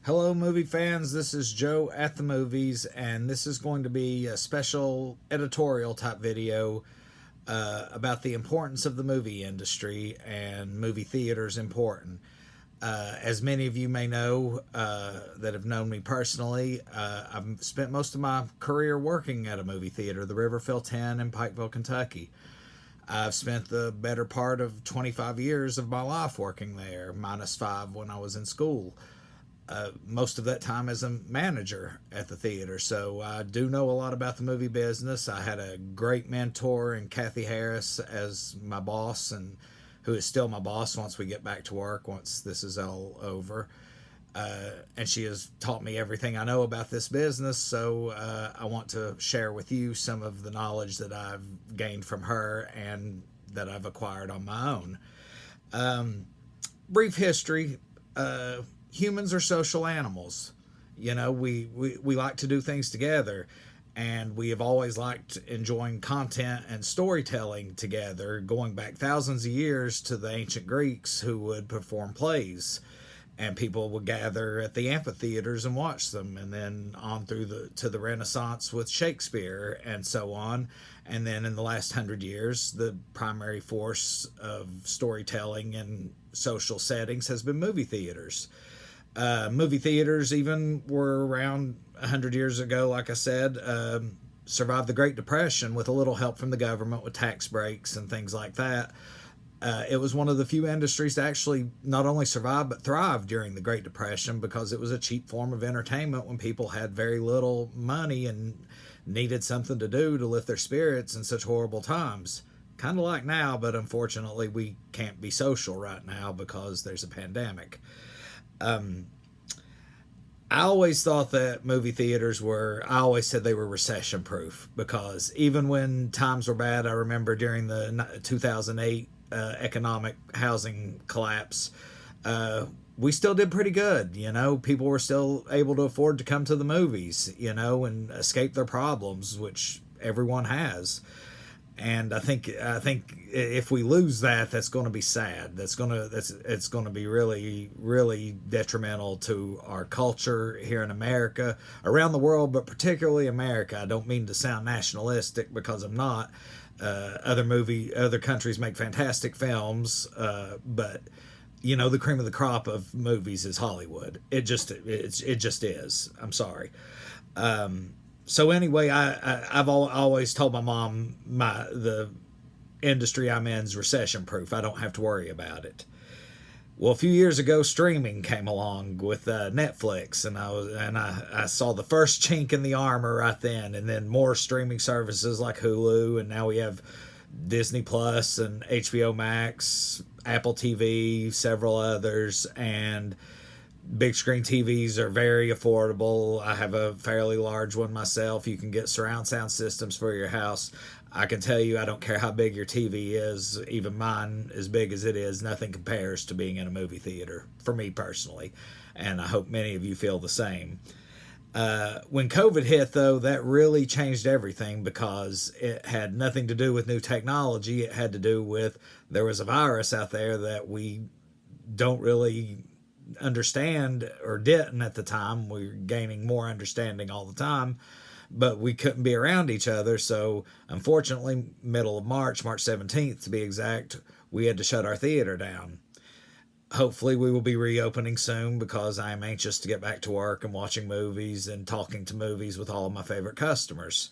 Hello, movie fans. This is Joe at the Movies, and this is going to be a special editorial type video about the importance of the movie industry and movie theaters important. As many of you may know that have known me personally, I've spent most of my career working at a movie theater, the Riverfield 10 in Pikeville, Kentucky. I've spent the better part of 25 years of my life working there, minus 5 when I was in school. Most of that time as a manager at the theater. So I do know a lot about the movie business. I had a great mentor in Kathy Harris as my boss, and who is still my boss once we get back to work, once this is all over. And she has taught me everything I know about this business. So I want to share with you some of the knowledge that I've gained from her and that I've acquired on my own. Brief history. Humans are social animals. You know, we like to do things together, and we have always liked enjoying content and storytelling together, going back thousands of years to the ancient Greeks who would perform plays, and people would gather at the amphitheaters and watch them, and then on through the Renaissance with Shakespeare and so on. And then in the last 100 years, the primary force of storytelling in social settings has been movie theaters. Movie theaters even were around 100 years ago, like I said, survived the Great Depression with a little help from the government with tax breaks and things like that. It was one of the few industries to actually not only survive but thrive during the Great Depression, because it was a cheap form of entertainment when people had very little money and needed something to do to lift their spirits in such horrible times. Kind of like now, but unfortunately we can't be social right now because there's a pandemic. I always thought that movie theaters I always said they were recession proof, because even when times were bad, I remember during the 2008 economic housing collapse, we still did pretty good. You know, people were still able to afford to come to the movies, you know, and escape their problems, which everyone has. And I think if we lose that, that's going to be sad. It's going to be really, really detrimental to our culture here in America, around the world, but particularly America. I don't mean to sound nationalistic, because I'm not. Other countries make fantastic films, but you know, the cream of the crop of movies is Hollywood. It just is. I'm sorry. So anyway, I've always told my mom the industry I'm in is recession proof. I don't have to worry about it. Well, a few years ago, streaming came along with Netflix, and I saw the first chink in the armor right then, and then more streaming services like Hulu, and now we have Disney Plus and HBO Max, Apple TV, several others, and big screen TVs are very affordable. I have a fairly large one myself. You can get surround sound systems for your house. I can tell you, I don't care how big your TV is, even mine, as big as it is, nothing compares to being in a movie theater, for me personally. And I hope many of you feel the same. When COVID hit, though, that really changed everything, because it had nothing to do with new technology. It had to do with there was a virus out there that we don't really understand, or didn't at the time. We were gaining more understanding all the time, but we couldn't be around each other. So unfortunately, middle of March 17th to be exact, we had to shut our theater down. Hopefully we will be reopening soon, because I am anxious to get back to work and watching movies and talking to movies with all of my favorite customers.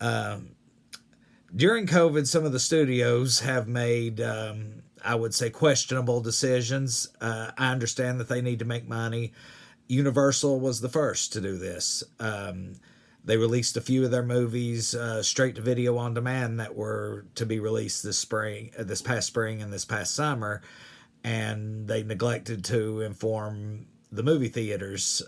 During COVID, some of the studios have made, I would say, questionable decisions. I understand that they need to make money. Universal was the first to do this. They released a few of their movies straight to video on demand that were to be released this past spring and this past summer, and they neglected to inform the movie theaters.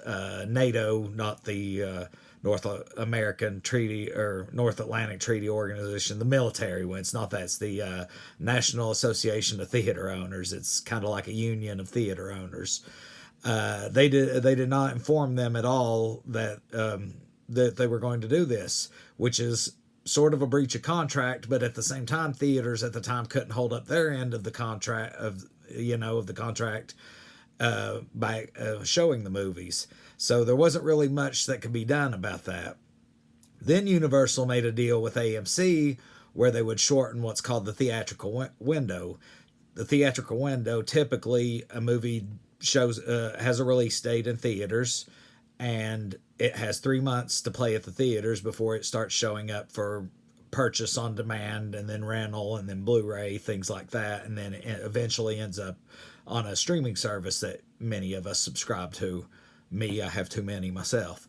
NATO, not the North American Treaty or North Atlantic Treaty Organization, the military one. It's not that. It's the National Association of Theater Owners. It's kind of like a union of theater owners. They did not inform them at all that that they were going to do this, which is sort of a breach of contract. But at the same time, theaters at the time couldn't hold up their end of the contract, by showing the movies. So there wasn't really much that could be done about that. Then Universal made a deal with AMC where they would shorten what's called the theatrical window. The theatrical window, typically a movie shows has a release date in theaters, and it has 3 months to play at the theaters before it starts showing up for purchase on demand, and then rental, and then Blu-ray, things like that, and then it eventually ends up on a streaming service that many of us subscribe to. Me, I have too many myself.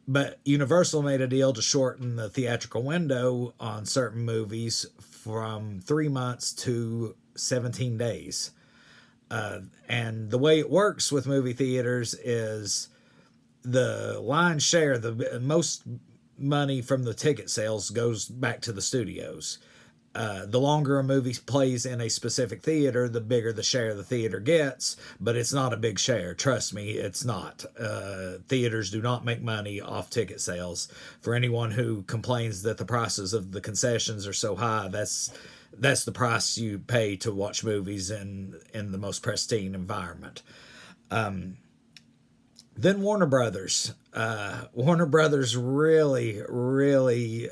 But Universal made a deal to shorten the theatrical window on certain movies from 3 months to 17 days. And the way it works with movie theaters is the lion's share, the most money from the ticket sales goes back to the studios. The longer a movie plays in a specific theater, the bigger the share the theater gets, but it's not a big share. Trust me, it's not. Theaters do not make money off ticket sales. For anyone who complains that the prices of the concessions are so high, that's the price you pay to watch movies in the most pristine environment. Then Warner Brothers. Warner Brothers really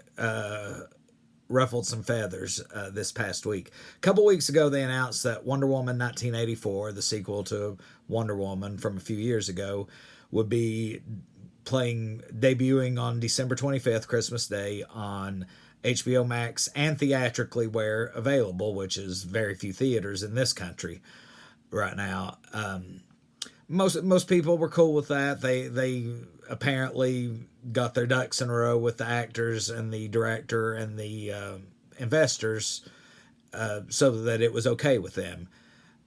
ruffled some feathers this past week. A couple weeks ago, they announced that Wonder Woman 1984, the sequel to Wonder Woman from a few years ago, would be debuting on December 25th, Christmas Day, on HBO Max and theatrically where available, which is very few theaters in this country right now. Most people were cool with that. They apparently got their ducks in a row with the actors and the director and the investors, so that it was okay with them.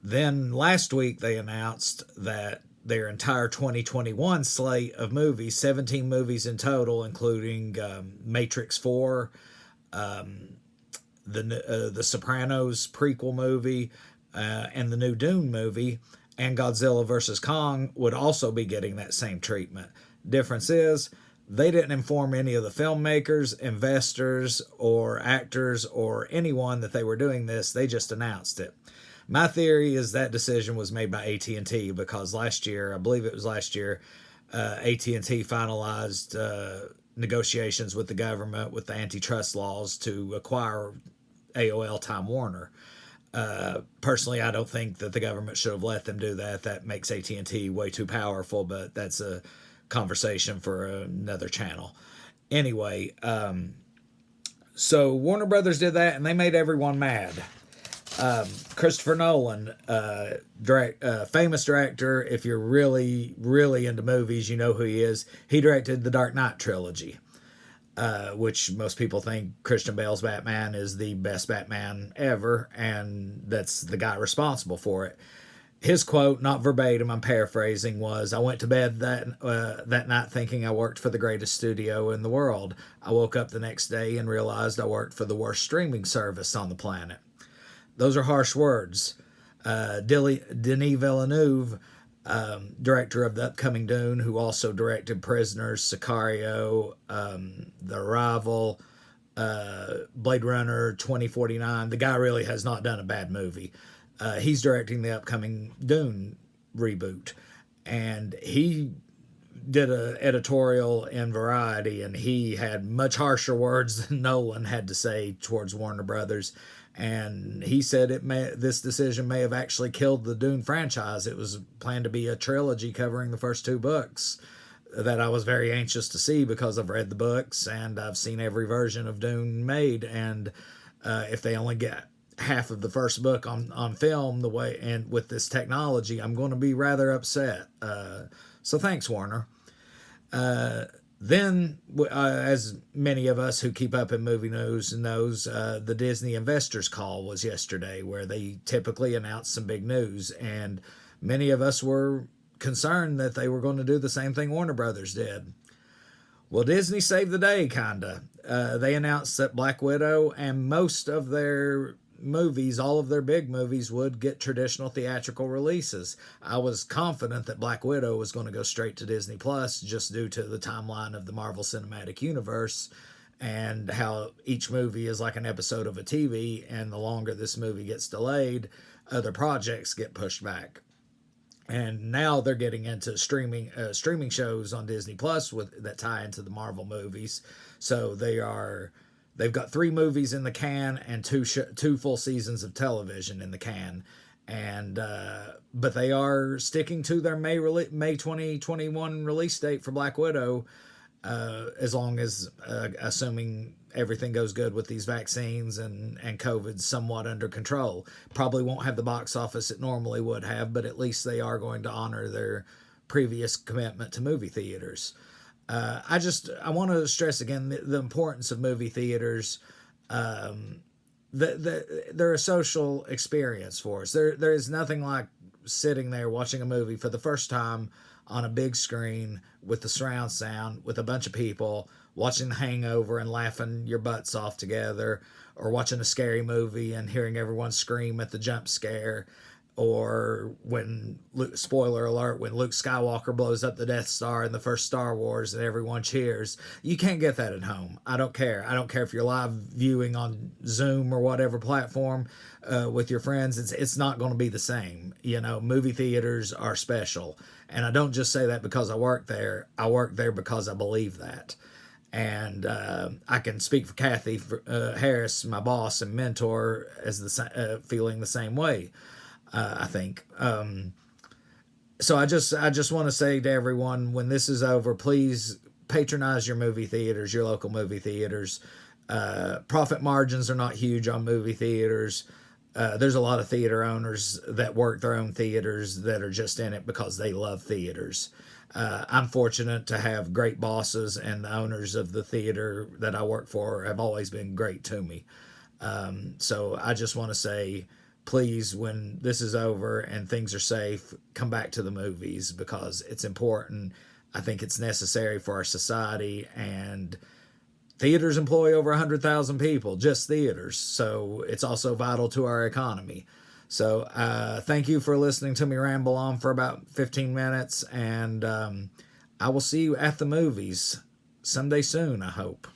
Then last week they announced that their entire 2021 slate of movies, 17 movies in total, including Matrix 4, the Sopranos prequel movie, and the new Dune movie, and Godzilla vs. Kong, would also be getting that same treatment. Difference is, they didn't inform any of the filmmakers, investors, or actors, or anyone that they were doing this. They just announced it. My theory is that decision was made by AT&T because last year, I believe it was last year, AT&T finalized negotiations with the government with the antitrust laws to acquire AOL Time Warner. Personally, I don't think that the government should have let them do that. That makes AT&T way too powerful, but that's a conversation for another channel. Anyway, so Warner Brothers did that, and they made everyone mad. Christopher Nolan, famous director. If you're really into movies, you know who he is. He directed the Dark Knight trilogy, which most people think Christian Bale's Batman is the best Batman ever, and that's the guy responsible for it. His quote, not verbatim, I'm paraphrasing, was, "I went to bed that night thinking I worked for the greatest studio in the world. I woke up the next day and realized I worked for the worst streaming service on the planet." Those are harsh words. Denis Villeneuve, director of the upcoming Dune, who also directed Prisoners, Sicario, The Arrival, Blade Runner 2049. The guy really has not done a bad movie. He's directing the upcoming Dune reboot. And he did an editorial in Variety, and he had much harsher words than Nolan had to say towards Warner Brothers. And he said this decision may have actually killed the Dune franchise. It was planned to be a trilogy covering the first two books that I was very anxious to see because I've read the books and I've seen every version of Dune made. And if they only get half of the first book on film and with this technology, I'm going to be rather upset. So thanks, Warner. Then, as many of us who keep up in movie news knows, the Disney investors call was yesterday, where they typically announce some big news, and many of us were concerned that they were going to do the same thing Warner Brothers did. Well, Disney saved the day, kinda. They announced that Black Widow and most of their movies, all of their big movies, would get traditional theatrical releases. I was confident that Black Widow was going to go straight to Disney Plus just due to the timeline of the Marvel Cinematic Universe and how each movie is like an episode of a TV, and the longer this movie gets delayed, other projects get pushed back. and now they're getting into streaming shows on Disney Plus with that tie into the Marvel movies. So they've got 3 movies in the can and two full seasons of television in the can, and but they are sticking to their May 2021 release date for Black Widow, as long as assuming everything goes good with these vaccines and COVID's somewhat under control. Probably won't have the box office it normally would have, but at least they are going to honor their previous commitment to movie theaters. I want to stress again the importance of movie theaters. They're a social experience for us. There is nothing like sitting there watching a movie for the first time on a big screen with the surround sound with a bunch of people watching The Hangover and laughing your butts off together, or watching a scary movie and hearing everyone scream at the jump scare, or when spoiler alert, when Luke Skywalker blows up the Death Star in the first Star Wars and everyone cheers. You can't get that at home. I don't care if you're live viewing on Zoom or whatever platform with your friends. It's not going to be the same. Movie theaters are special, and I don't just say that because I work there. I work there because I believe that. And I can speak for Kathy Harris, my boss and mentor, as feeling the same way. I think. So I just want to say to everyone, when this is over, please patronize your movie theaters, your local movie theaters. Profit margins are not huge on movie theaters. There's a lot of theater owners that work their own theaters that are just in it because they love theaters. I'm fortunate to have great bosses, and the owners of the theater that I work for have always been great to me. So I just want to say, please, when this is over and things are safe, come back to the movies, because it's important. I think it's necessary for our society, and theaters employ over 100,000 people, just theaters. So it's also vital to our economy. So thank you for listening to me ramble on for about 15 minutes, and I will see you at the movies someday soon, I hope.